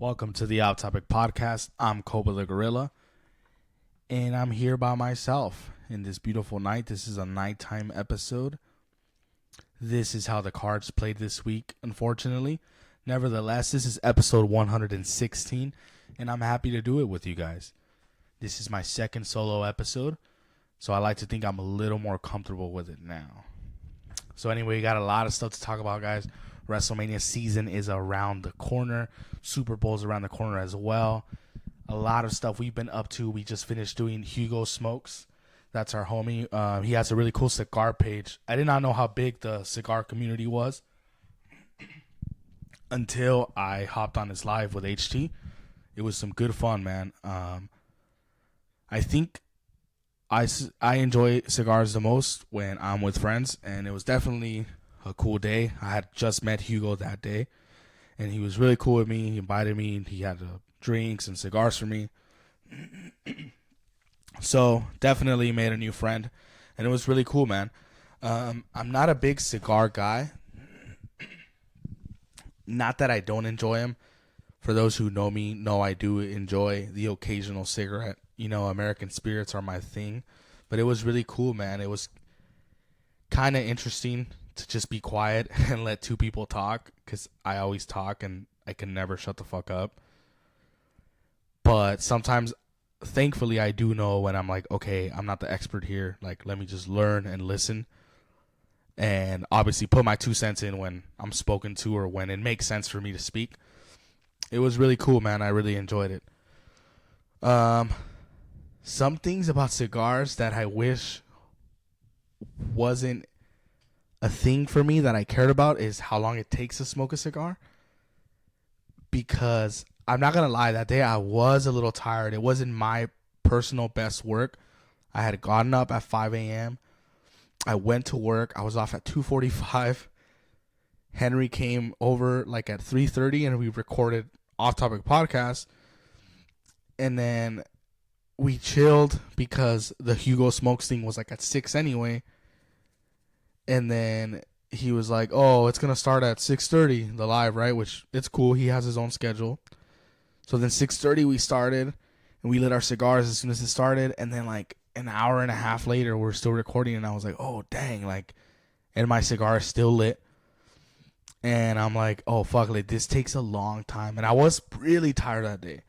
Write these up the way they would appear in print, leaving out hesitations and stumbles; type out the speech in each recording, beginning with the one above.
Welcome to the Out Topic Podcast. I'm KOBA the Gorilla, and I'm here by myself in this beautiful night. This is a nighttime episode. This is how the cards played this week, unfortunately. Nevertheless, this is episode 116, and I'm happy to do it with you guys. This is my second solo episode, so I like to think I'm a little more comfortable with it now. So anyway, we got a lot of stuff to talk about, guys. WrestleMania season is around the corner. Super Bowl's around the corner as well. A lot of stuff we've been up to. We just finished doing Hugo Smokes. That's our homie. He has a really cool cigar page. I did not know how big the cigar community was until I hopped on his live with HT. It was some good fun, man. I think I enjoy cigars the most when I'm with friends, and it was definitely a cool day. I had just met Hugo that day, and he was really cool with me. He invited me, and he had drinks and cigars for me. So definitely made a new friend, and it was really cool, man. I'm not a big cigar guy. Not that I don't enjoy them. For those who know me, know I do enjoy the occasional cigarette. You know, American spirits are my thing. But it was really cool, man. It was kind of interesting to just be quiet and let two people talk, because I always talk and I can never shut the fuck up. But sometimes, thankfully, I do know when I'm like, okay, I'm not the expert here. Like, let me just learn and listen. And obviously put my 2 cents in when I'm spoken to or when it makes sense for me to speak. It was really cool, man. I really enjoyed it. Some things about cigars that I wish wasn't a thing for me that I cared about is how long it takes to smoke a cigar. Because I'm not going to lie, that day I was a little tired. It wasn't my personal best work. I had gotten up at 5 a.m. I went to work. I was off at 2:45. Henry came over like at 3:30 and we recorded off-topic podcast. And then we chilled because the Hugo Smokes thing was like at 6 anyway. And then he was like, oh, it's going to start at 6:30, the live, right? Which, it's cool. He has his own schedule. So then 6:30 we started, and we lit our cigars as soon as it started. And then like an hour and a half later, we're still recording. And I was like, oh, dang. Like, and my cigar is still lit. And I'm like, oh, fuck, like, this takes a long time. And I was really tired that day.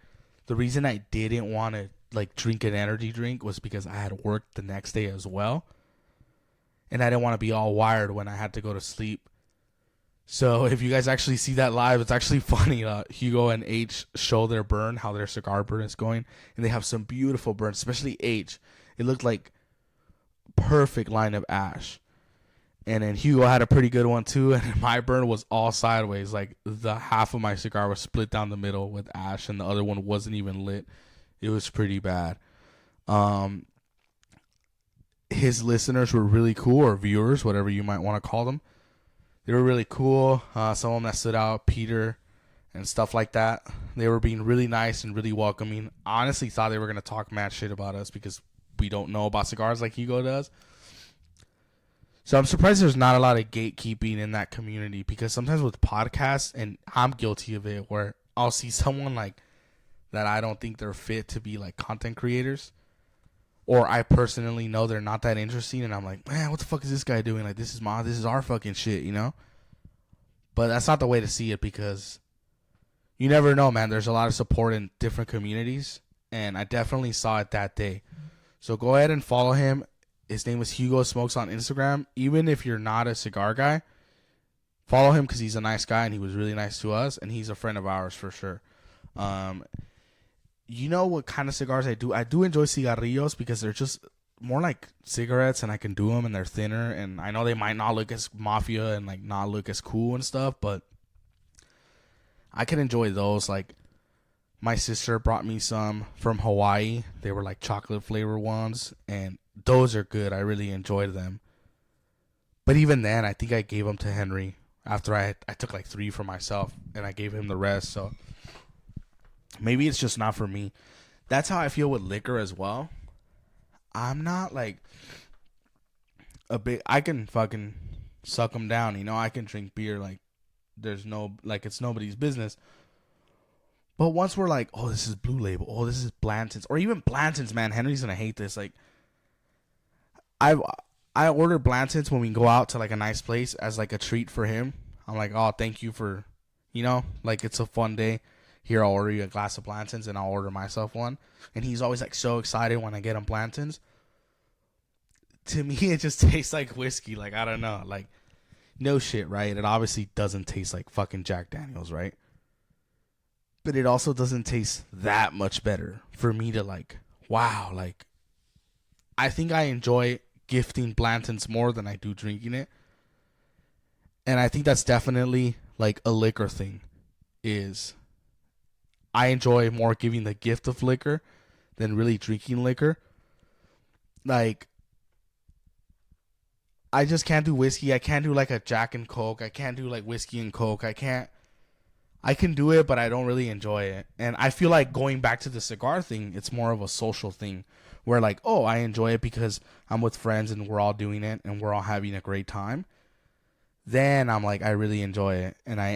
The reason I didn't want to, like, drink an energy drink was because I had worked the next day as well. And I didn't want to be all wired when I had to go to sleep. So if you guys actually see that live, it's actually funny. Hugo and H show their burn, how their cigar burn is going. And they have some beautiful burns, especially H. It looked like perfect line of ash. And then Hugo had a pretty good one too. And my burn was all sideways. Like, the half of my cigar was split down the middle with ash, and the other one wasn't even lit. It was pretty bad. His listeners were really cool, or viewers, whatever you might want to call them. They were really cool. Some of them that stood out, Peter and stuff like that. They were being really nice and really welcoming. I honestly thought they were going to talk mad shit about us because we don't know about cigars like Hugo does. So I'm surprised there's not a lot of gatekeeping in that community, because sometimes with podcasts, and I'm guilty of it, where I'll see someone like that I don't think they're fit to be like content creators, or I personally know they're not that interesting, and I'm like, man, what the fuck is this guy doing? Like, this is our fucking shit, you know? But that's not the way to see it, because you never know, man. There's a lot of support in different communities, and I definitely saw it that day. So go ahead and follow him. His name was Hugo Smokes on Instagram. Even if you're not a cigar guy, follow him because he's a nice guy, and he was really nice to us, and he's a friend of ours for sure. You know what kind of cigars I do? I do enjoy cigarrillos because they're just more like cigarettes, and I can do them, and they're thinner. And I know they might not look as mafia and like not look as cool and stuff, but I can enjoy those. Like, my sister brought me some from Hawaii. They were like chocolate flavor ones, and those are good. I really enjoyed them. But even then, I think I gave them to Henry after I took like 3 for myself, and I gave him the rest. So maybe it's just not for me. That's how I feel with liquor as well. I'm not like I can fucking suck them down, you know? I can drink beer like there's no, like, it's nobody's business. But once we're like, oh, this is Blue Label, oh, this is Blanton's, or even Blanton's, man, Henry's gonna hate this. Like, I I order Blanton's when we go out to like a nice place as like a treat for him. I'm like, oh, thank you for, like it's a fun day. Here, I'll order you a glass of Blanton's and I'll order myself one. And he's always like so excited when I get him Blanton's. To me, it just tastes like whiskey. Like, I don't know. Like, no shit, right? It obviously doesn't taste like fucking Jack Daniels, right? But it also doesn't taste that much better for me to like, wow, like, I think I enjoy gifting Blanton's more than I do drinking it. And I think that's definitely like a liquor thing. Is I enjoy more giving the gift of liquor than really drinking liquor. Like, I just can't do whiskey. I can't do like a Jack and Coke. I can't do like whiskey and Coke. I can do it, but I don't really enjoy it. And I feel like going back to the cigar thing, it's more of a social thing where like, oh, I enjoy it because I'm with friends and we're all doing it and we're all having a great time. Then I'm like, I really enjoy it. And I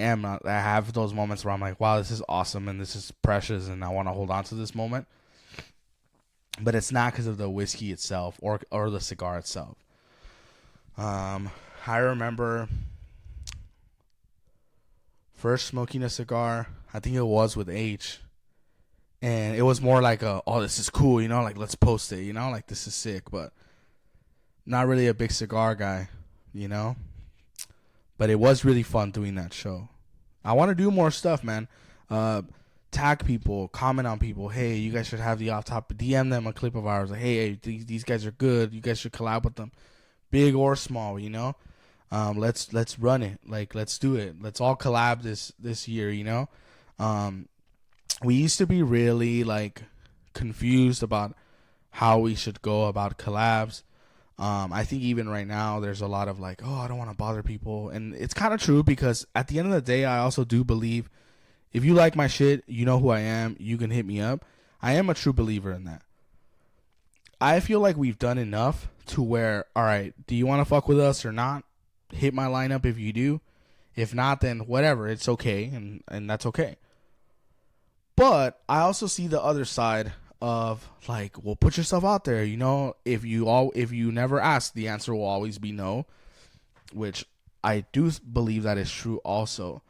have those moments where I'm like, wow, this is awesome and this is precious and I want to hold on to this moment. But it's not because of the whiskey itself or the cigar itself. I remember first smoking a cigar, I think it was with H. And it was more like oh, this is cool, like let's post it, like this is sick, but not really a big cigar guy, But it was really fun doing that show. I want to do more stuff, man. Tag people, comment on people. Hey, you guys should have the off top. DM them a clip of ours. Like, hey, these guys are good. You guys should collab with them, big or small. Let's run it. Like, let's do it. Let's all collab this year. We used to be really like confused about how we should go about collabs. I think even right now there's a lot of like, oh, I don't want to bother people. And it's kind of true because at the end of the day, I also do believe if you like my shit, you know who I am, you can hit me up. I am a true believer in that. I feel like we've done enough to where, all right, do you want to fuck with us or not? Hit my lineup if you do. If not, then whatever, it's okay. And that's okay. But I also see the other side of like, well, put yourself out there. If you never ask, the answer will always be no, which I do believe that is true also.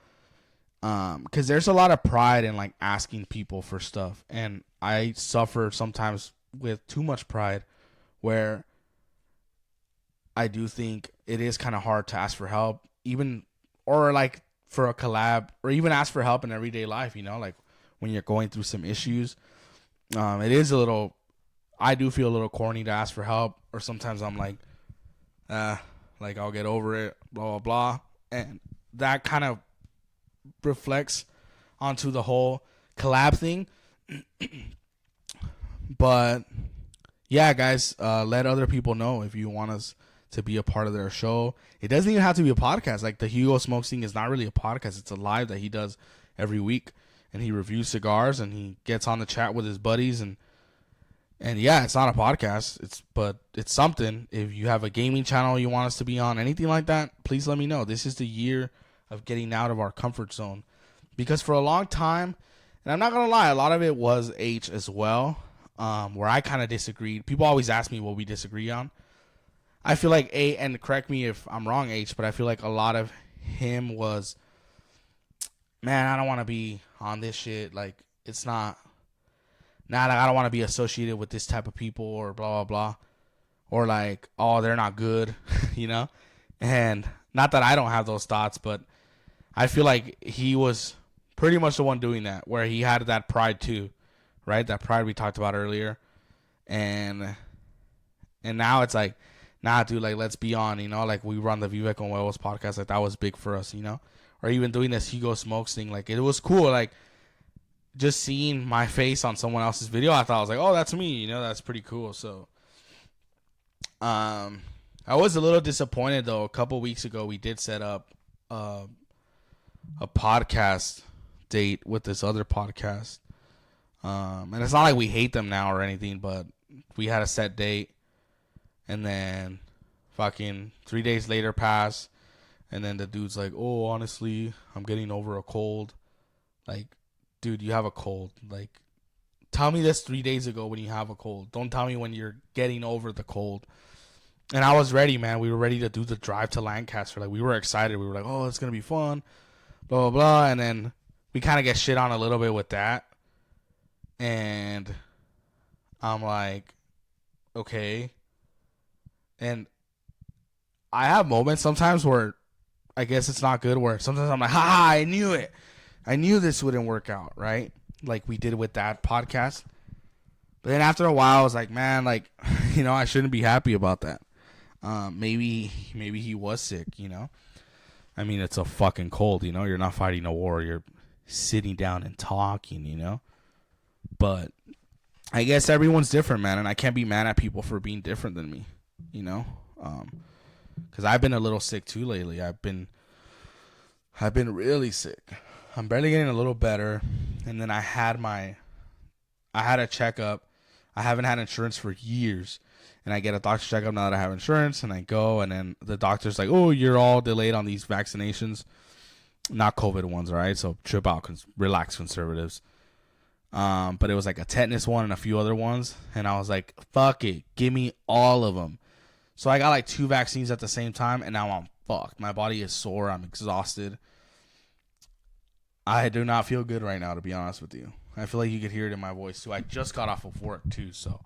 Because there's a lot of pride in like asking people for stuff, and I suffer sometimes with too much pride, where I do think it is kind of hard to ask for help, even or like for a collab, or even ask for help in everyday life. Like when you're going through some issues. It is a little, I do feel a little corny to ask for help, or sometimes I'm like, like I'll get over it, blah, blah, blah. And that kind of reflects onto the whole collab thing. But yeah, guys, let other people know if you want us to be a part of their show. It doesn't even have to be a podcast. Like the Hugo Smokes thing is not really a podcast. It's a live that he does every week. And he reviews cigars and he gets on the chat with his buddies and yeah, it's not a podcast. But it's something. If you have a gaming channel you want us to be on, anything like that, please let me know. This is the year of getting out of our comfort zone. Because for a long time, and I'm not going to lie, a lot of it was H as well, where I kind of disagreed. People always ask me what we disagree on. I feel like and correct me if I'm wrong, H, but I feel like a lot of him was, man, I don't want to be on this shit. Like, it's not, like, I don't want to be associated with this type of people or blah, blah, blah. Or like, oh, they're not good, And not that I don't have those thoughts, but I feel like he was pretty much the one doing that, where he had that pride too, right? That pride we talked about earlier. And now it's like, nah, dude, like, let's be on, like we run the Vivek and Huevos podcast. Like, that was big for us, Or even doing this Hugo Smokes thing. Like, it was cool. Like, just seeing my face on someone else's video, I thought, I was like, oh, that's me. That's pretty cool. So, I was a little disappointed, though. A couple weeks ago, we did set up a podcast date with this other podcast. And it's not like we hate them now or anything, but we had a set date. And then fucking 3 days later pass. And then the dude's like, oh, honestly, I'm getting over a cold. Like, dude, you have a cold. Like, tell me this 3 days ago when you have a cold. Don't tell me when you're getting over the cold. And I was ready, man. We were ready to do the drive to Lancaster. Like, we were excited. We were like, oh, it's going to be fun. Blah, blah, blah. And then we kind of get shit on a little bit with that. And I'm like, okay. And I have moments sometimes where I guess it's not good, where sometimes I'm like, ha, I knew it. I knew this wouldn't work out, right? Like we did with that podcast. But then after a while, I was like, man, like, I shouldn't be happy about that. Maybe he was sick, I mean, it's a fucking cold, You're not fighting a war. You're sitting down and talking, But I guess everyone's different, man. And I can't be mad at people for being different than me, Because I've been a little sick too lately. I've been really sick. I'm barely getting a little better. And then I had a checkup. I haven't had insurance for years. And I get a doctor's checkup now that I have insurance. And I go, and then the doctor's like, oh, you're all delayed on these vaccinations. Not COVID ones, all right? So trip out, relax, conservatives. But it was like a tetanus one and a few other ones. And I was like, fuck it. Give me all of them. So I got like 2 vaccines at the same time, and now I'm fucked. My body is sore. I'm exhausted. I do not feel good right now, to be honest with you. I feel like you could hear it in my voice, too. I just got off of work, too, so.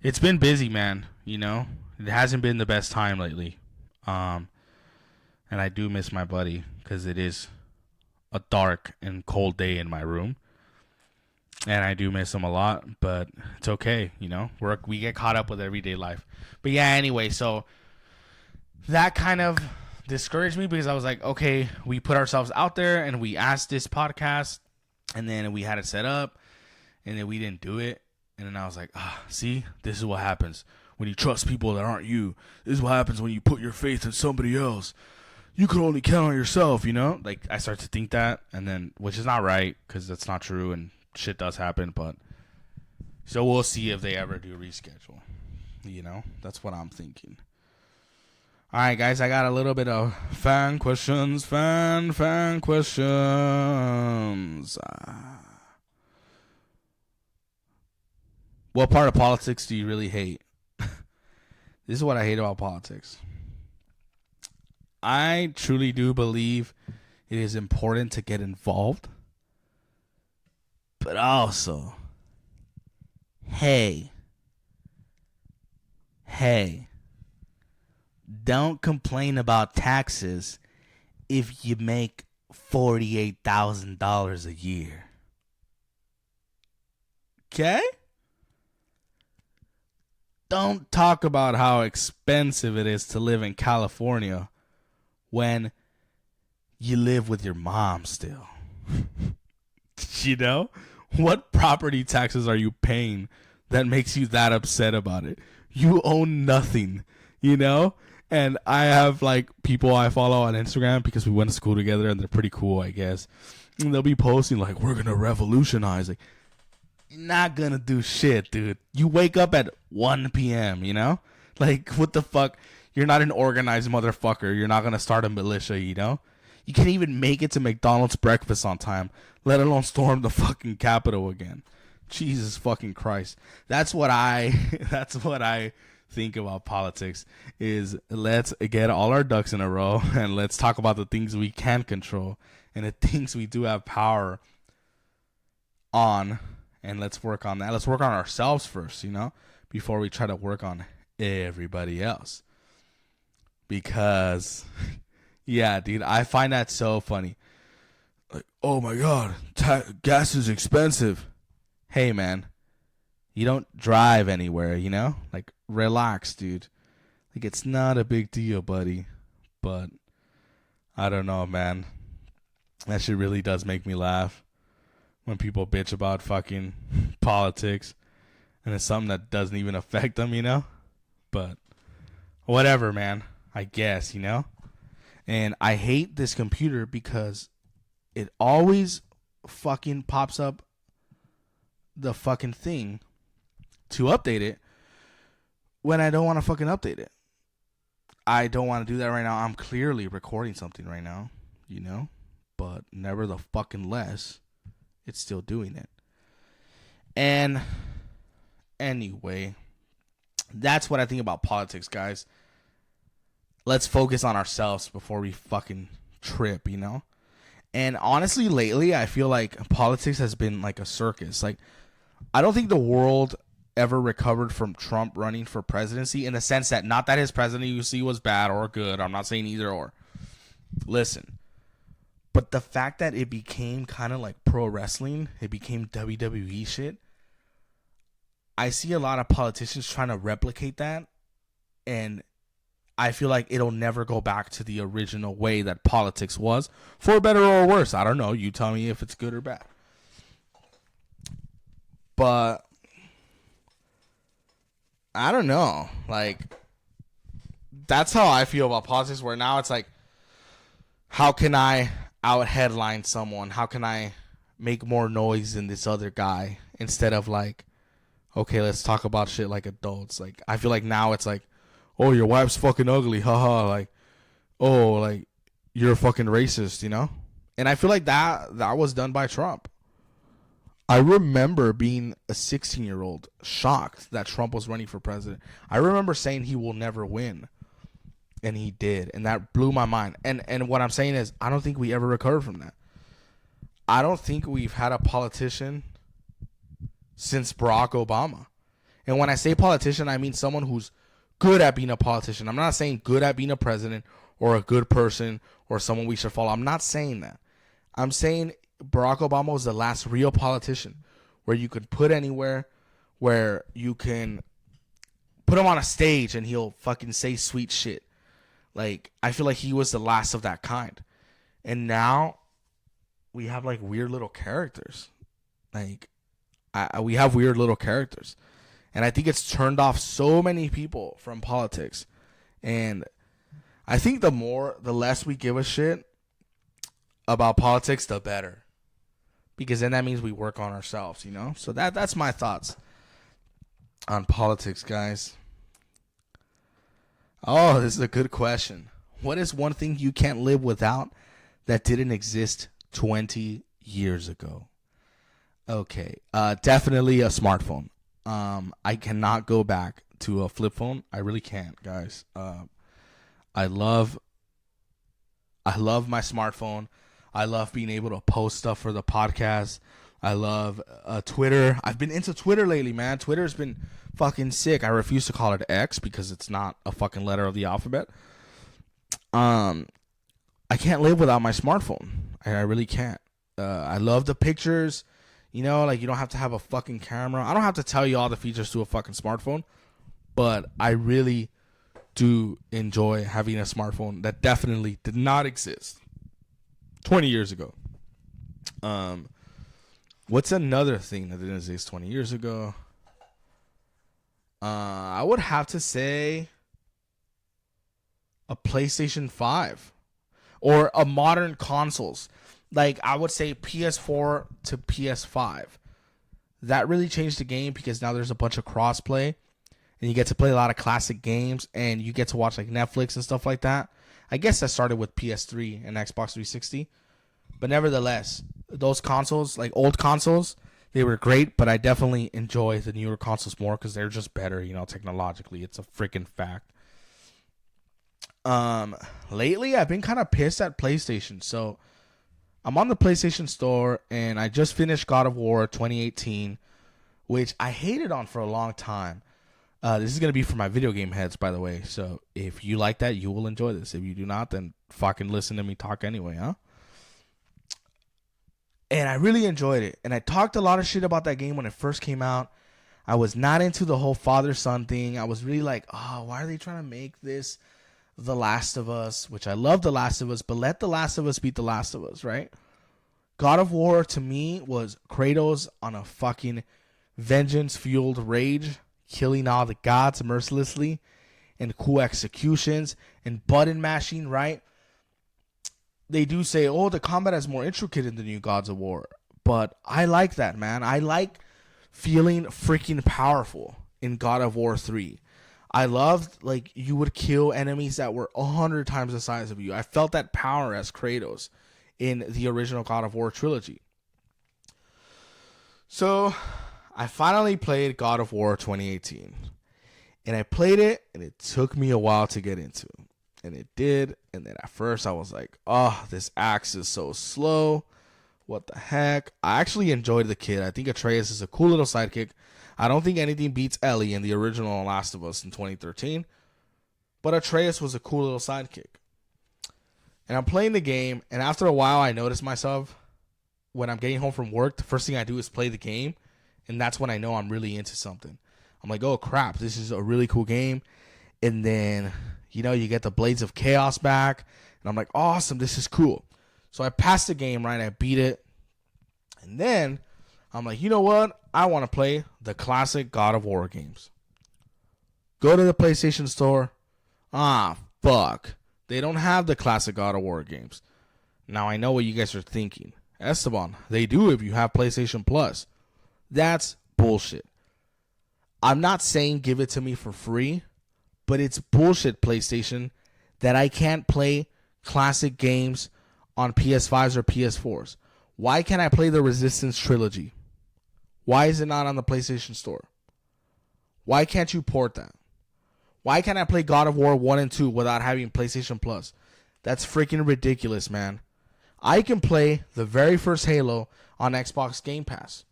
It's been busy, man, It hasn't been the best time lately. And I do miss my buddy, because it is a dark and cold day in my room. And I do miss him a lot, but it's okay, We get caught up with everyday life. But yeah, anyway, so that kind of discouraged me because I was like, okay, we put ourselves out there and we asked this podcast, and then we had it set up, and then we didn't do it. And then I was like, see, this is what happens when you trust people that aren't you. This is what happens when you put your faith in somebody else. You can only count on yourself, Like, I start to think that, and then, which is not right because that's not true, and shit does happen, but so we'll see if they ever do reschedule. That's what I'm thinking. All right, guys, I got a little bit of fan questions. Fan questions. What part of politics do you really hate? This is what I hate about politics. I truly do believe it is important to get involved. But also, hey, don't complain about taxes if you make $48,000 a year. Okay? Don't talk about how expensive it is to live in California when you live with your mom still. What property taxes are you paying that makes you that upset about it? You own nothing, And I have like people I follow on Instagram because we went to school together, and they're pretty cool, I guess. And they'll be posting like, we're going to revolutionize. Like, you're not going to do shit, dude. You wake up at 1 p.m., Like, what the fuck? You're not an organized motherfucker. You're not going to start a militia, You can't even make it to McDonald's breakfast on time, let alone storm the fucking Capitol again. Jesus fucking Christ. That's what I think about politics, is let's get all our ducks in a row and let's talk about the things we can control and the things we do have power on, and let's work on that. Let's work on ourselves first, before we try to work on everybody else. Because yeah, dude, I find that so funny. Like, oh my God, gas is expensive. Hey, man, you don't drive anywhere, Like, relax, dude. Like, it's not a big deal, buddy. But I don't know, man. That shit really does make me laugh when people bitch about fucking politics, and it's something that doesn't even affect them, But whatever, man. I guess, And I hate this computer because it always fucking pops up the fucking thing to update it when I don't want to fucking update it. I don't want to do that right now. I'm clearly recording something right now, But never the fucking less, it's still doing it. And anyway, that's what I think about politics, guys. Let's focus on ourselves before we fucking trip, you know? And honestly, lately, I feel like politics has been like a circus. Like, I don't think the world ever recovered from Trump running for presidency, in the sense that, not that his presidency was bad or good. I'm not saying either or. Listen. But the fact that it became kind of like pro wrestling, it became WWE shit. I see a lot of politicians trying to replicate that. And I feel like it'll never go back to the original way that politics was, for better or worse. I don't know. You tell me if it's good or bad. But I don't know. Like, that's how I feel about politics, where now it's like, how can I out headline someone? How can I make more noise than this other guy? Instead of like, okay, let's talk about shit like adults. Like, I feel like now it's like, oh, your wife's fucking ugly, haha. Like, oh, like, you're a fucking racist, you know? And I feel like that was done by Trump. I remember being a 16-year-old shocked that Trump was running for president. I remember saying he will never win. And he did. And that blew my mind. And what I'm saying is, I don't think we ever recovered from that. I don't think we've had a politician since Barack Obama. And when I say politician, I mean someone who's good at being a politician. I'm not saying good at being a president or a good person or someone we should follow. I'm not saying that. I'm saying Barack Obama was the last real politician where you could put anywhere, where you can put him on a stage and he'll fucking say sweet shit. Like, I feel like he was the last of that kind. And now we have like weird little characters. Like, we have weird little characters. And I think it's turned off so many people from politics. And I think the less we give a shit about politics, the better. Because then that means we work on ourselves, you know? So that's my thoughts on politics, guys. Oh, this is a good question. What is one thing you can't live without that didn't exist 20 years ago? Okay, definitely a smartphone. I cannot go back to a flip phone. I really can't, guys. I love my smartphone. I love being able to post stuff for the podcast. I love Twitter. I've been into Twitter lately, man. Twitter's been fucking sick. I refuse to call it X because it's not a fucking letter of the alphabet. I can't live without my smartphone. I really can't. I love the pictures. You know, like, you don't have to have a fucking camera. I don't have to tell you all the features to a fucking smartphone. But I really do enjoy having a smartphone that definitely did not exist 20 years ago. What's another thing that didn't exist 20 years ago? I would have to say a PlayStation 5 or a modern consoles. Like, I would say PS4 to PS5. That really changed the game because now there's a bunch of crossplay and you get to play a lot of classic games and you get to watch like Netflix and stuff like that. I guess that started with PS3 and Xbox 360. But nevertheless, those consoles, like old consoles, they were great, but I definitely enjoy the newer consoles more because they're just better, you know, technologically. It's a freaking fact. Lately, I've been kind of pissed at PlayStation. So I'm on the PlayStation Store, and I just finished God of War 2018, which I hated on for a long time. This is going to be for my video game heads, by the way. So if you like that, you will enjoy this. If you do not, then fucking listen to me talk anyway, huh? And I really enjoyed it. And I talked a lot of shit about that game when it first came out. I was not into the whole father-son thing. I was really like, oh, why are they trying to make this The Last of Us? Which I love The Last of Us, but let The Last of Us beat The Last of Us, right? God of War, to me, was Kratos on a fucking vengeance-fueled rage, killing all the gods mercilessly, and cool executions, and button mashing, right? They do say, oh, the combat is more intricate in the new Gods of War. But I like that, man. I like feeling freaking powerful in God of War 3. I loved, like, you would kill enemies that were 100 times the size of you. I felt that power as Kratos in the original God of War trilogy. So I finally played God of War 2018. And I played it, and it took me a while to get into. And it did. And then at first I was like, oh, this axe is so slow. What the heck? I actually enjoyed the kid. I think Atreus is a cool little sidekick. I don't think anything beats Ellie in the original Last of Us in 2013. But Atreus was a cool little sidekick. And I'm playing the game, and after a while I notice myself, when I'm getting home from work, the first thing I do is play the game. And that's when I know I'm really into something. I'm like, oh crap, this is a really cool game. And then, you know, you get the Blades of Chaos back. And I'm like, awesome, this is cool. So I passed the game, right? I beat it. And then I'm like, you know what? I want to play the classic God of War games. Go to the PlayStation Store. Ah, fuck. They don't have the classic God of War games. Now I know what you guys are thinking. Esteban, they do if you have PlayStation Plus. That's bullshit. I'm not saying give it to me for free, but it's bullshit, PlayStation, that I can't play classic games on PS5s or PS4s. Why can't I play the Resistance trilogy? Why is it not on the PlayStation Store? Why can't you port that? Why can't I play God of War 1 and 2 without having PlayStation Plus? That's freaking ridiculous, man. I can play the very first Halo on Xbox Game Pass.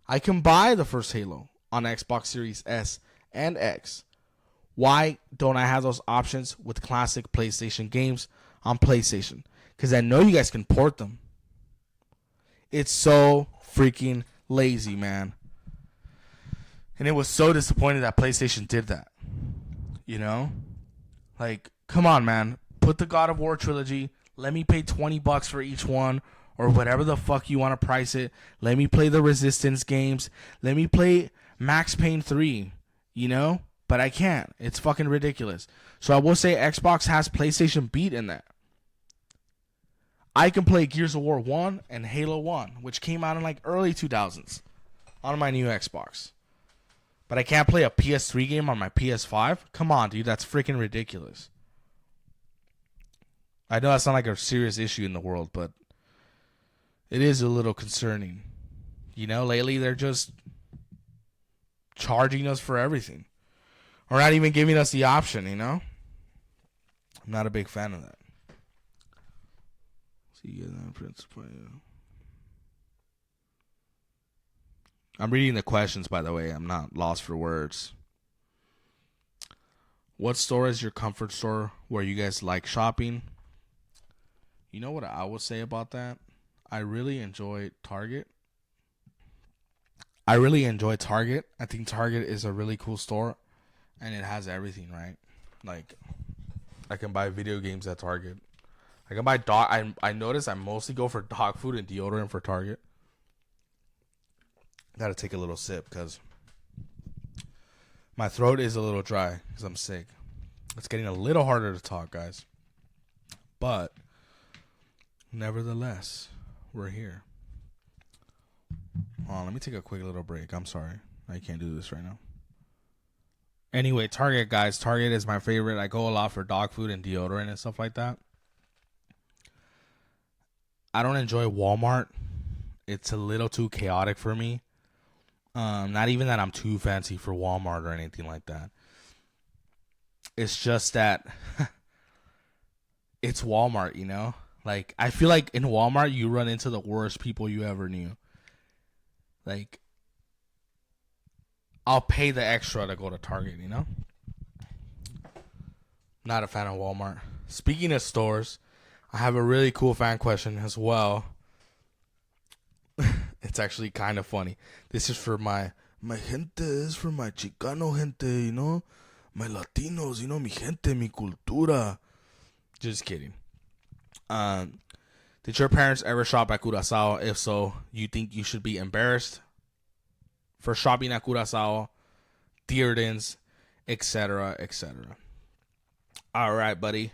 I can buy the first Halo on Xbox Series S and X. Why don't I have those options with classic PlayStation games on PlayStation? Because I know you guys can port them. It's so freaking lazy, man. And it was so disappointing that PlayStation did that. You know? Like, come on, man. Put the God of War trilogy. Let me pay $20 for each one. Or whatever the fuck you want to price it. Let me play the Resistance games. Let me play Max Payne 3. You know? But I can't. It's fucking ridiculous. So I will say Xbox has PlayStation Beat in that. I can play Gears of War 1 and Halo 1, which came out in like early 2000s on my new Xbox. But I can't play a PS3 game on my PS5? Come on, dude. That's freaking ridiculous. I know that's not like a serious issue in the world, but it is a little concerning. You know, lately they're just charging us for everything. Or not even giving us the option, you know? I'm not a big fan of that. See you in principle. I'm reading the questions, by the way. I'm not lost for words. What store is your comfort store where you guys like shopping? You know what I would say about that? I really enjoy Target. I think Target is a really cool store. And it has everything, right? Like, I can buy video games at Target. I can buy dog. I notice I mostly go for dog food and deodorant for Target. Gotta take a little sip because my throat is a little dry because I'm sick. It's getting a little harder to talk, guys. But nevertheless, we're here. Hold on, let me take a quick little break. I'm sorry. I can't do this right now. Anyway, Target, guys. Target is my favorite. I go a lot for dog food and deodorant and stuff like that. I don't enjoy Walmart. It's a little too chaotic for me. Not even that I'm too fancy for Walmart or anything like that. It's just that it's Walmart, you know? Like, I feel like in Walmart, you run into the worst people you ever knew. Like, I'll pay the extra to go to Target, you know? Not a fan of Walmart. Speaking of stores, I have a really cool fan question as well. It's actually kind of funny. This is for my gente, this is for my Chicano gente, you know? My Latinos, you know, mi gente, mi cultura. Just kidding. Did your parents ever shop at Curaçao? If so, you think you should be embarrassed for shopping at Curaçao, Dearden's, etc., etc. All right, buddy.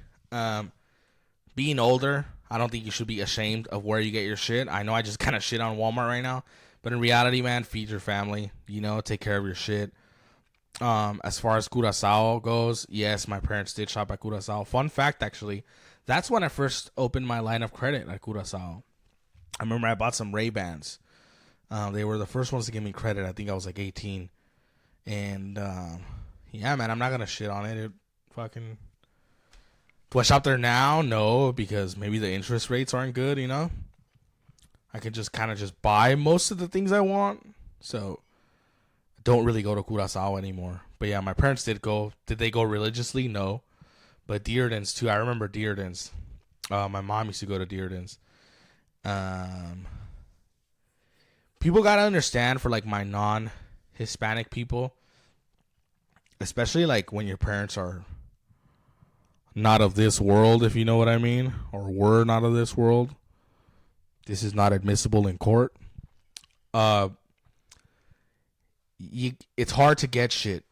Being older, I don't think you should be ashamed of where you get your shit. I know I just kind of shit on Walmart right now, but in reality, man, feed your family. You know, take care of your shit. As far as Curaçao goes, yes, my parents did shop at Curaçao. Fun fact, actually, that's when I first opened my line of credit at Curaçao. I remember I bought some Ray-Bans. They were the first ones to give me credit. I think I was like 18. And yeah, man, I'm not gonna shit on it. It fucking. Do I shop there now? No, because maybe the interest rates aren't good. I can just kind of just buy most of the things I want. So I don't really go to Curaçao anymore. But yeah, my parents did go. Did they go religiously? No. But Dearden's too. I remember Dearden's. My mom used to go to Dearden's. People gotta understand, for like my non-Hispanic people, especially like when your parents are not of this world, if you know what I mean, or were not of this world. This is not admissible in court. It's hard to get shit.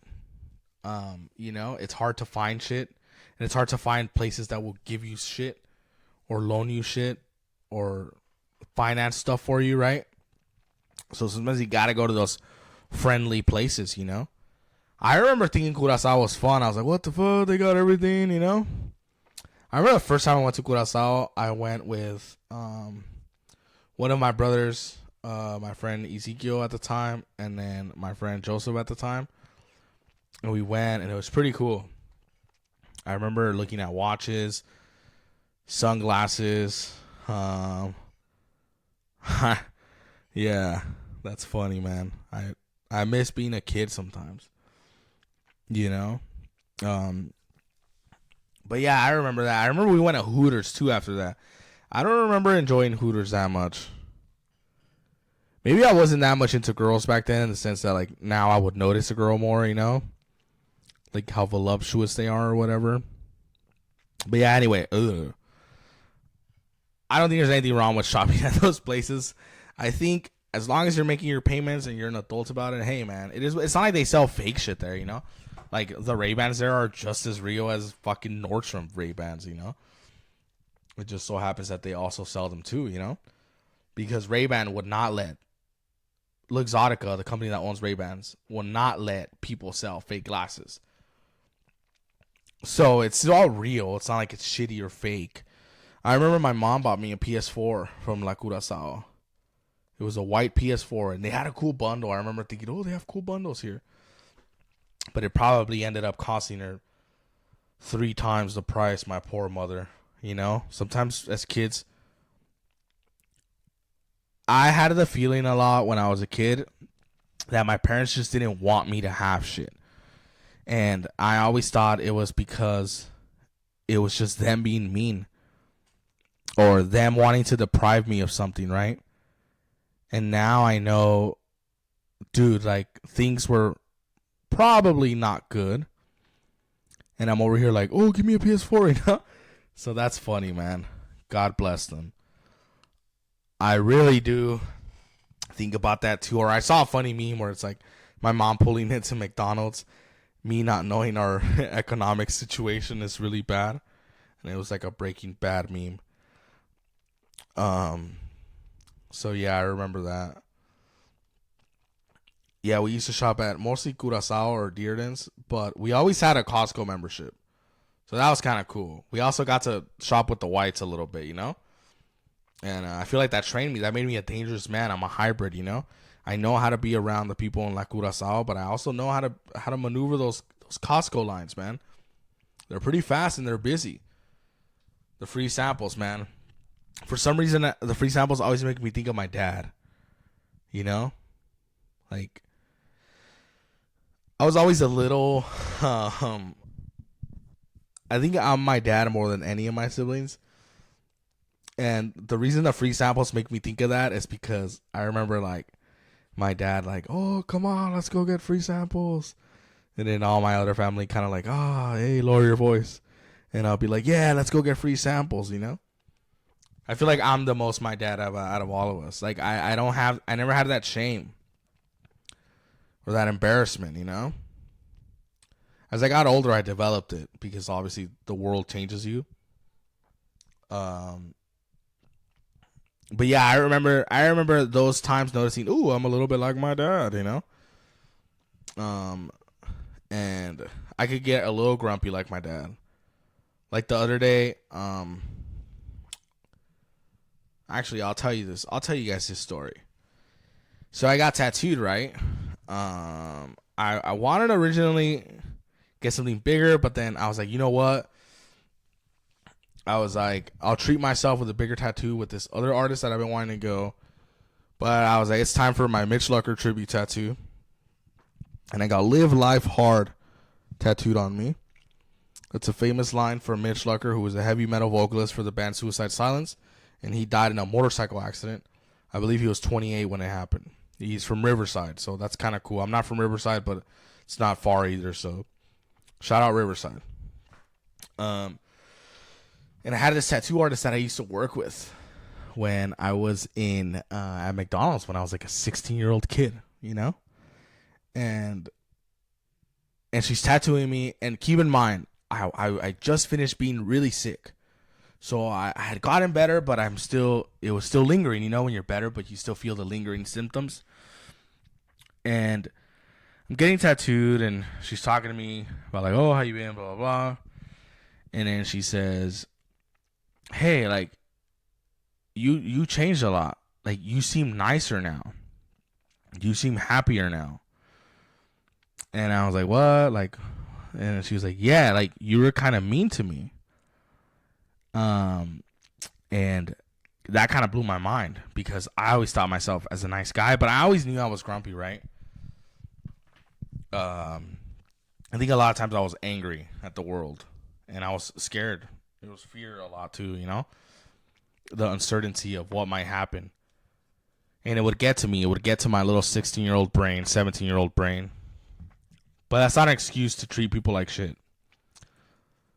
It's hard to find shit, and it's hard to find places that will give you shit, or loan you shit, or finance stuff for you, right? So sometimes you gotta go to those friendly places, I remember thinking Curaçao was fun. I was like, what the fuck? They got everything, I remember the first time I went to Curaçao, I went with one of my brothers, my friend Ezekiel at the time, and then my friend Joseph at the time. And we went, and it was pretty cool. I remember looking at watches, sunglasses. Yeah, that's funny, man. I miss being a kid sometimes. But yeah, I remember that. I remember we went to Hooters too after that. I don't remember enjoying Hooters that much. Maybe I wasn't that much into girls back then, in the sense that like now I would notice a girl more, like how voluptuous they are or whatever. But yeah, anyway, I don't think there's anything wrong with shopping at those places. I think as long as you're making your payments and you're an adult about it, hey man, it's not like they sell fake shit there, Like the Ray-Bans there are just as real as fucking Nordstrom Ray-Bans, It just so happens that they also sell them too, Because Ray-Ban would not let Luxottica, the company that owns Ray-Bans, will not let people sell fake glasses. So it's all real. It's not like it's shitty or fake. I remember my mom bought me a PS4 from La Curaçao. It was a white PS4, and they had a cool bundle. I remember thinking, oh, they have cool bundles here. But it probably ended up costing her 3 times the price, my poor mother. Sometimes as kids, I had the feeling a lot when I was a kid that my parents just didn't want me to have shit. And I always thought it was because it was just them being mean, or them wanting to deprive me of something, right? And now I know, dude, like, things were probably not good. And I'm over here like, oh, give me a PS4, So that's funny, man. God bless them. I really do think about that too. Or I saw a funny meme where it's like my mom pulling into McDonald's, me not knowing our economic situation is really bad. And it was like a Breaking Bad meme. So yeah, I remember that. Yeah, we used to shop at mostly Curaçao or Dearden's, but we always had a Costco membership. So that was kind of cool. We also got to shop with the whites a little bit, And I feel like that trained me. That made me a dangerous man. I'm a hybrid, I know how to be around the people in La Curaçao, but I also know how to maneuver those Costco lines, man. They're pretty fast and they're busy. The free samples, man. For some reason, the free samples always make me think of my dad. Like, I was always a little, I think I'm my dad more than any of my siblings. And the reason the free samples make me think of that is because I remember, like, my dad, like, oh, come on, let's go get free samples. And then all my other family kind of like, hey, lower your voice. And I'll be like, yeah, let's go get free samples, I feel like I'm the most my dad out of all of us. Like, I never had that shame or that embarrassment, As I got older, I developed it because obviously the world changes you. But yeah, I remember those times noticing, ooh, I'm a little bit like my dad, And I could get a little grumpy like my dad. Like the other day, actually, I'll tell you this. I'll tell you guys this story. So I got tattooed, right? I wanted to originally get something bigger, but then I was like, you know what? I was like, I'll treat myself with a bigger tattoo with this other artist that I've been wanting to go. But I was like, it's time for my Mitch Lucker tribute tattoo. And I got Live Life Hard tattooed on me. It's a famous line from Mitch Lucker, who was a heavy metal vocalist for the band Suicide Silence. And he died in a motorcycle accident. I believe he was 28 when it happened. He's from Riverside, so that's kind of cool. I'm not from Riverside, but it's not far either, so shout out Riverside. And I had this tattoo artist that I used to work with when I was at McDonald's when I was like a 16-year-old kid, you know? And she's tattooing me, and keep in mind, I just finished being really sick. So I had gotten better, but it was still lingering, you know, when you're better, but you still feel the lingering symptoms. And I'm getting tattooed, and she's talking to me about like, oh, how you been, blah, blah, blah. And then she says, hey, like, you changed a lot. Like, you seem nicer now. You seem happier now. And I was like, what? Like, and she was like, yeah, like, you were kind of mean to me. And that kind of blew my mind because I always thought myself as a nice guy, but I always knew I was grumpy, right? I think a lot of times I was angry at the world and I was scared. It was fear a lot too, you know, the uncertainty of what might happen. And it would get to me. It would get to my little 16-year-old brain, 17-year-old brain. But that's not an excuse to treat people like shit.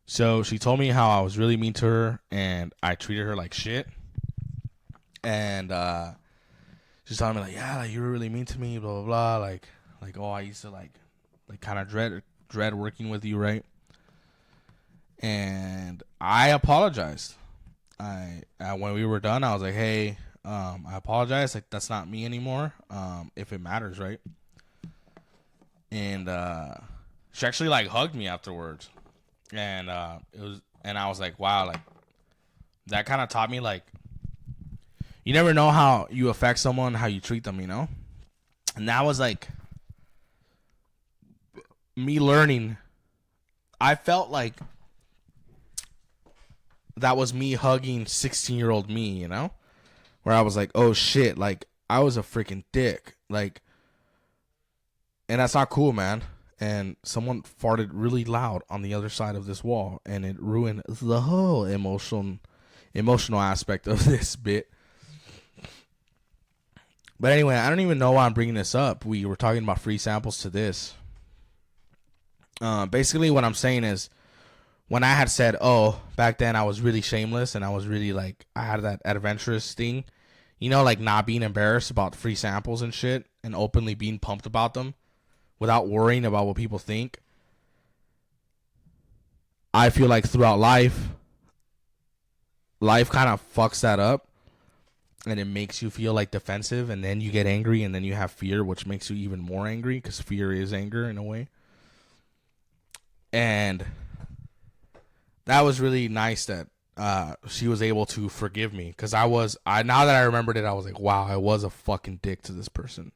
So she told me how I was really mean to her and I treated her like shit. And she's telling me like, yeah, like, you were really mean to me, blah, blah, blah. Like, oh, I used to like kind of dread working with you, right? And I apologized. When we were done, I was like, hey, I apologize. Like, that's not me anymore. If it matters, right? And she actually like hugged me afterwards. And I was like, wow, like that kind of taught me like you never know how you affect someone, how you treat them, you know? And that was like me learning. I felt like that was me hugging 16-year-old me, you know? Where I was like, oh shit, like I was a freaking dick. Like, and that's not cool, man. And someone farted really loud on the other side of this wall, and it ruined the whole emotional aspect of this bit. But anyway, I don't even know why I'm bringing this up. We were talking about free samples to this. Basically, what I'm saying is, when I had said, oh, back then I was really shameless, and I was really like, I had that adventurous thing, you know, like not being embarrassed about free samples and shit, and openly being pumped about them, without worrying about what people think. I feel like throughout life kind of fucks that up. And it makes you feel like defensive. And then you get angry. And then you have fear, which makes you even more angry. Because fear is anger in a way. And that was really nice that she was able to forgive me. Because now that I remembered it, I was like, wow, I was a fucking dick to this person.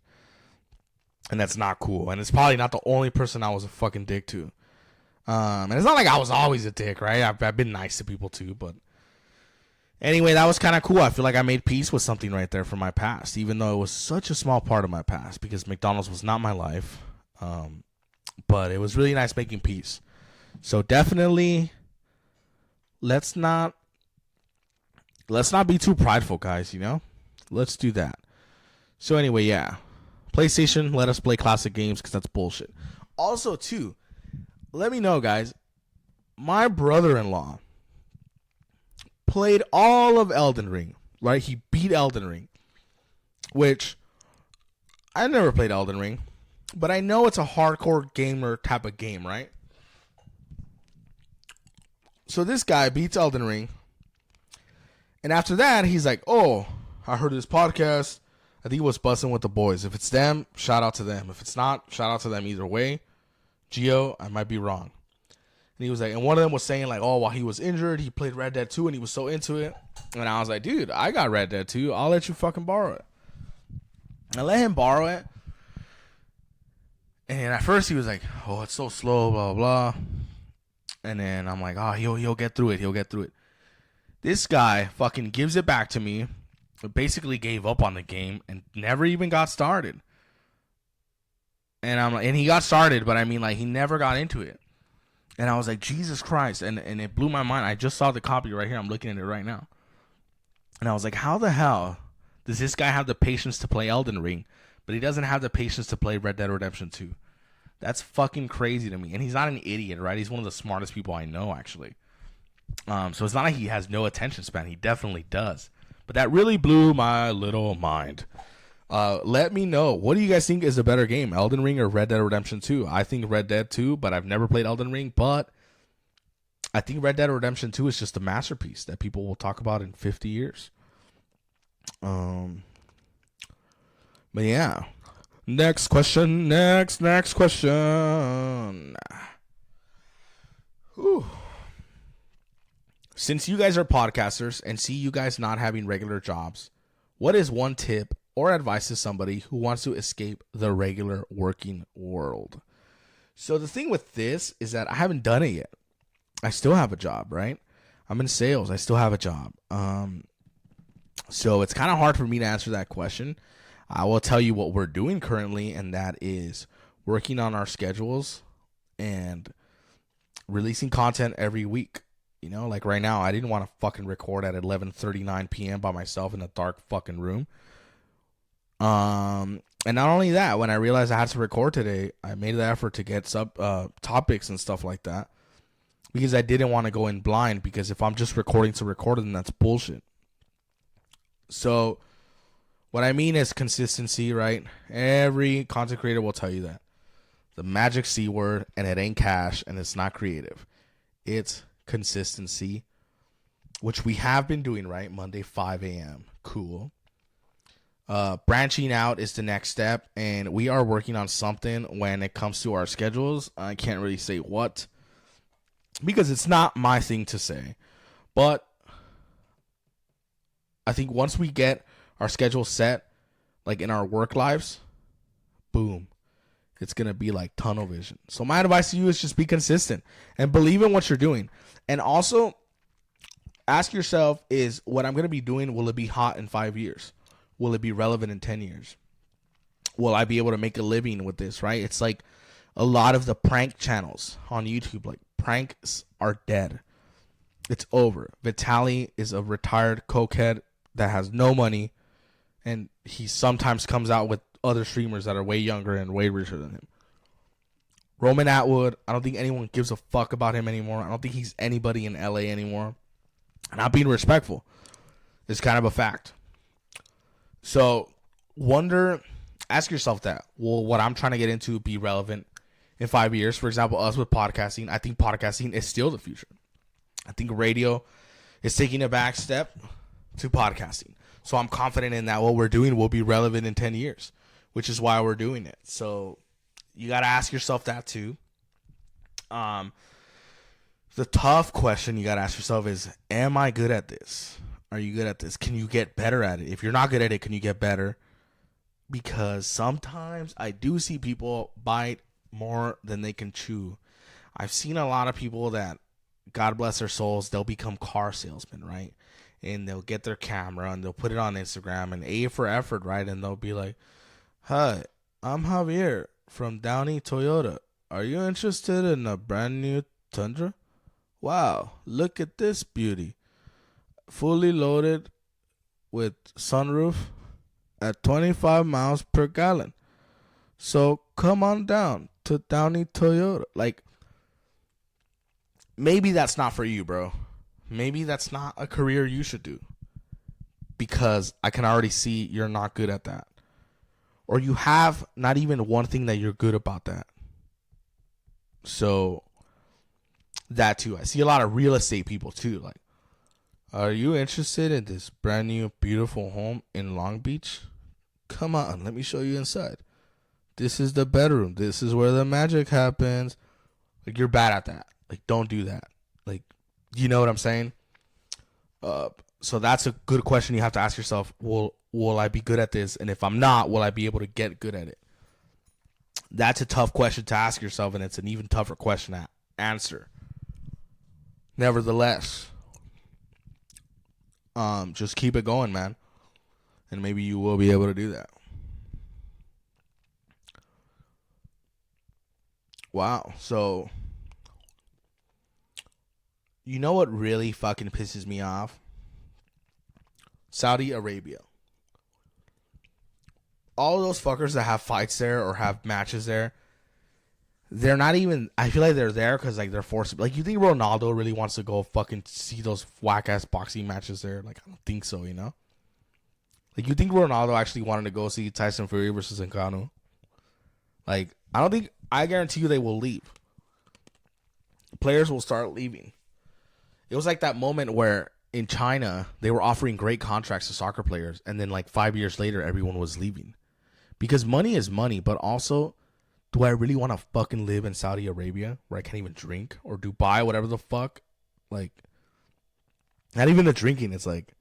And that's not cool. And it's probably not the only person I was a fucking dick to. And it's not like I was always a dick, right? I've been nice to people too. But anyway, that was kind of cool. I feel like I made peace with something right there from my past. Even though it was such a small part of my past. Because McDonald's was not my life. But it was really nice making peace. So definitely, let's not be too prideful, guys, you know? Let's do that. So anyway, yeah. PlayStation, let us play classic games because that's bullshit. Also, too, let me know, guys. My brother-in-law played all of Elden Ring, right? He beat Elden Ring, which I never played Elden Ring, but I know it's a hardcore gamer type of game, right? So this guy beats Elden Ring, and after that, he's like, oh, I heard this podcast. I think it was Bussin' with the Boys. If it's them, shout out to them. If it's not, shout out to them either way. Gio, I might be wrong. And he was like, and one of them was saying like, oh, while he was injured, he played Red Dead 2 and he was so into it. And I was like, dude, I got Red Dead 2. I'll let you fucking borrow it. I let him borrow it. And at first he was like, oh, it's so slow, blah, blah. And then I'm like, oh, he'll get through it. He'll get through it. This guy fucking gives it back to me. Basically gave up on the game and never even got started. And I'm like, and he got started, but I mean, like, he never got into it. And I was like, Jesus Christ. And it blew my mind. I just saw the copy right here. I'm looking at it right now. And I was like, how the hell does this guy have the patience to play Elden Ring, but he doesn't have the patience to play Red Dead Redemption 2? That's fucking crazy to me. And he's not an idiot, right? He's one of the smartest people I know, actually. So it's not like he has no attention span. He definitely does. But that really blew my little mind. Let me know. What do you guys think is a better game, Elden Ring or Red Dead Redemption 2? I think Red Dead 2, but I've never played Elden Ring. But I think Red Dead Redemption 2 is just a masterpiece that people will talk about in 50 years. But yeah. Next question. Next question. Whew. Since you guys are podcasters and see you guys not having regular jobs, what is one tip or advice to somebody who wants to escape the regular working world? So the thing with this is that I haven't done it yet. I still have a job, right? I'm in sales. I still have a job. So it's kind of hard for me to answer that question. I will tell you what we're doing currently, and that is working on our schedules and releasing content every week. You know, like right now, I didn't want to fucking record at 11:39 p.m. by myself in a dark fucking room. And not only that, when I realized I had to record today, I made the effort to get topics and stuff like that, because I didn't want to go in blind, because if I'm just recording to record, then that's bullshit. So what I mean is consistency, right? Every content creator will tell you that. The magic C word, and it ain't cash, and it's not creative. It's consistency, which we have been doing, right? Monday, 5 a.m. Cool. Branching out is the next step, and we are working on something when it comes to our schedules. I can't really say what, because it's not my thing to say. But I think once we get our schedule set, like in our work lives, boom, it's going to be like tunnel vision. So my advice to you is just be consistent and believe in what you're doing. And also ask yourself, is what I'm going to be doing, will it be hot in 5 years? Will it be relevant in 10 years? Will I be able to make a living with this, right? It's like a lot of the prank channels on YouTube, like pranks are dead. It's over. Vitaly is a retired cokehead that has no money, and he sometimes comes out with other streamers that are way younger and way richer than him. Roman Atwood, I don't think anyone gives a fuck about him anymore. I don't think he's anybody in LA anymore. Not being respectful. It's kind of a fact. So ask yourself that. Will what I'm trying to get into be relevant in 5 years? For example, us with podcasting, I think podcasting is still the future. I think radio is taking a back step to podcasting. So I'm confident in that what we're doing will be relevant in 10 years, which is why we're doing it. So you got to ask yourself that too. The tough question you got to ask yourself is, am I good at this? Are you good at this? Can you get better at it? If you're not good at it, can you get better? Because sometimes I do see people bite more than they can chew. I've seen a lot of people that, God bless their souls, they'll become car salesmen, right? And they'll get their camera and they'll put it on Instagram, and A for effort, right? And they'll be like, hi, I'm Javier from Downey Toyota. Are you interested in a brand new Tundra? Wow, look at this beauty. Fully loaded with sunroof at 25 miles per gallon. So come on down to Downey Toyota. Like, maybe that's not for you, bro. Maybe that's not a career you should do, because I can already see you're not good at that. Or you have not even one thing that you're good about that. So that too. I see a lot of real estate people too. Like, are you interested in this brand new beautiful home in Long Beach? Come on, let me show you inside. This is the bedroom. This is where the magic happens. Like, you're bad at that. Like, don't do that. Like, you know what I'm saying? So that's a good question you have to ask yourself. Will I be good at this? And if I'm not, will I be able to get good at it? That's a tough question to ask yourself, and it's an even tougher question to answer. Nevertheless, just keep it going, man. And maybe you will be able to do that. Wow. So, you know what really fucking pisses me off? Saudi Arabia. All those fuckers that have fights there or have matches there, they're not even, I feel like they're there because like they're forced. Like, you think Ronaldo really wants to go fucking see those whack ass boxing matches there? Like, I don't think so, you know? Like, you think Ronaldo actually wanted to go see Tyson Fury versus Ngannou? Like, I guarantee you they will leave. Players will start leaving. It was like that moment where in China, they were offering great contracts to soccer players, and then like 5 years later, everyone was leaving. Because money is money, but also, do I really want to fucking live in Saudi Arabia where I can't even drink? Or Dubai, whatever the fuck? Like, not even the drinking. It's like,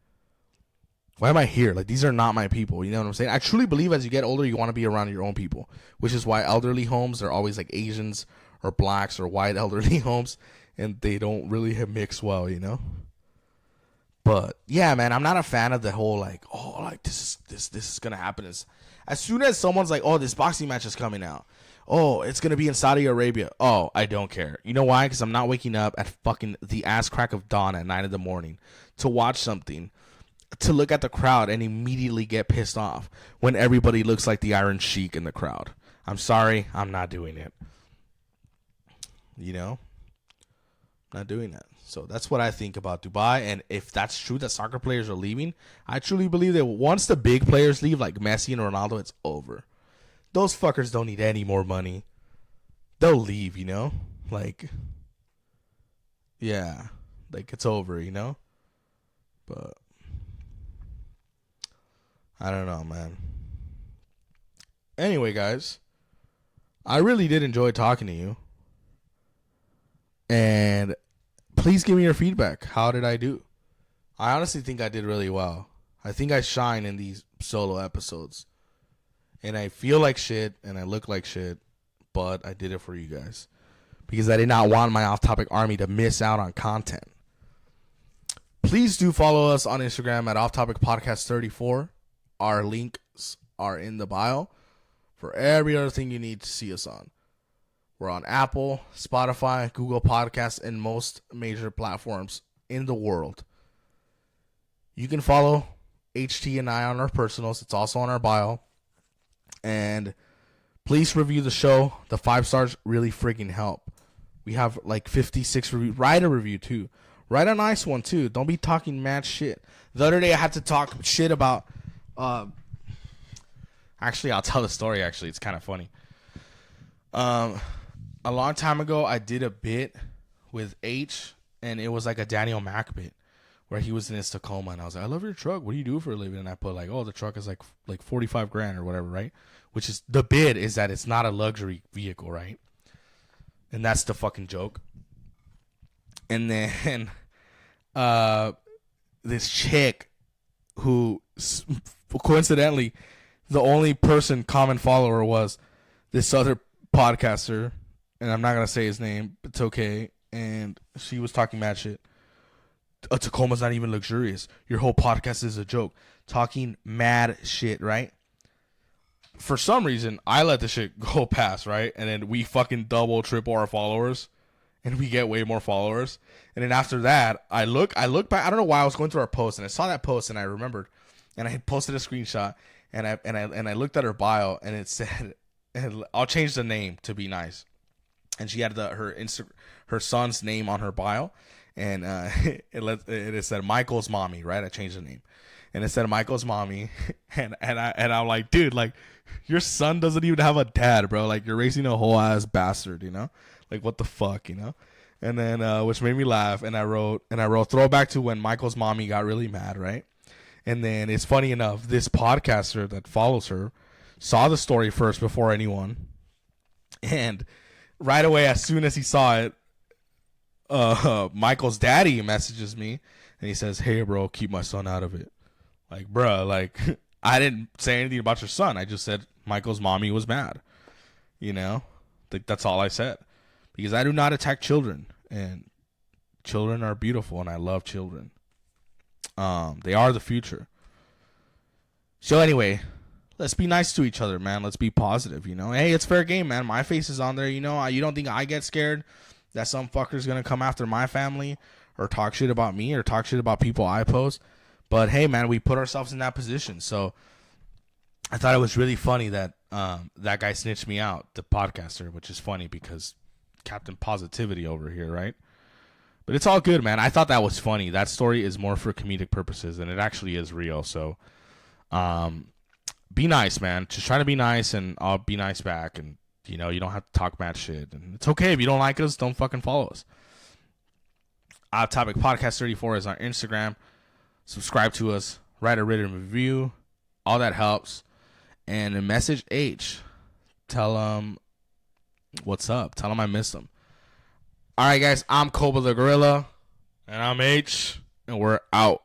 why am I here? Like, these are not my people. You know what I'm saying? I truly believe as you get older, you want to be around your own people. Which is why elderly homes, they're always like Asians or blacks or white elderly homes. And they don't really mix well, you know? But, yeah, man, I'm not a fan of the whole, like, oh, like, this is going to happen. As soon as someone's like, oh, this boxing match is coming out. Oh, it's going to be in Saudi Arabia. Oh, I don't care. You know why? Because I'm not waking up at fucking the ass crack of dawn at 9 a.m. to watch something, to look at the crowd and immediately get pissed off when everybody looks like the Iron Sheik in the crowd. I'm sorry. I'm not doing it. You know? Not doing that. So that's what I think about Dubai. And if that's true that soccer players are leaving, I truly believe that once the big players leave, like Messi and Ronaldo, it's over. Those fuckers don't need any more money. They'll leave, you know? Like, yeah. Like, it's over, you know? But I don't know, man. Anyway, guys, I really did enjoy talking to you. And please give me your feedback. How did I do? I honestly think I did really well. I think I shine in these solo episodes. And I feel like shit and I look like shit, but I did it for you guys. Because I did not want my off-topic army to miss out on content. Please do follow us on Instagram at Off-Topic Podcast 34. Our links are in the bio for every other thing you need to see us on. We're on Apple, Spotify, Google Podcasts, and most major platforms in the world. You can follow HT and I on our personals. It's also on our bio. And please review the show. The 5 stars really freaking help. We have like 56 reviews. Write a review too. Write a nice one too. Don't be talking mad shit. The other day I had to talk shit about... Actually, I'll tell the story. Actually, it's kind of funny. A long time ago, I did a bit with H, and it was like a Daniel Mack bit where he was in his Tacoma, and I was like, I love your truck. What do you do for a living? And I put like, oh, the truck is like $45,000 or whatever, right? Which is, the bit is that it's not a luxury vehicle, right? And that's the fucking joke. And then this chick who coincidentally, the only common follower was this other podcaster, and I'm not going to say his name, but it's okay. And she was talking mad shit. A Tacoma's not even luxurious. Your whole podcast is a joke. Talking mad shit, right? For some reason, I let the shit go past, right? And then we fucking double, triple our followers. And we get way more followers. And then after that, I look back. I don't know why I was going through our post, and I saw that post, and I remembered. And I had posted a screenshot, and I looked at her bio, and it said, I'll change the name to be nice. And she had her son's name on her bio, and it said Michael's mommy, right? I changed the name, and it said Michael's mommy, and I'm like, dude, like, your son doesn't even have a dad, bro. Like, you're raising a whole ass bastard, you know? Like, what the fuck, you know? And then which made me laugh, and I wrote throwback to when Michael's mommy got really mad, right? And then it's funny enough, this podcaster that follows her saw the story first before anyone, and right away, as soon as he saw it, Michael's daddy messages me And he says, hey, bro, keep my son out of it. Like, bruh, like, I didn't say anything about your son. I just said Michael's mommy was mad. You know? Like, that's all I said. Because I do not attack children. And children are beautiful, and I love children. They are the future. So anyway, let's be nice to each other, man. Let's be positive, you know? Hey, it's fair game, man. My face is on there, you know? You don't think I get scared that some fucker's going to come after my family or talk shit about me or talk shit about people I post? But hey, man, we put ourselves in that position. So I thought it was really funny that that guy snitched me out, the podcaster, which is funny because Captain Positivity over here, right? But it's all good, man. I thought that was funny. That story is more for comedic purposes, and it actually is real. So be nice, man. Just try to be nice, and I'll be nice back. And, you know, you don't have to talk mad shit. And it's okay if you don't like us. Don't fucking follow us. Topic Podcast 34 is our Instagram. Subscribe to us. Write a written review. All that helps. And a message H. Tell them what's up. Tell them I miss them. All right, guys. I'm KOBA the Gorilla. And I'm H. And we're out.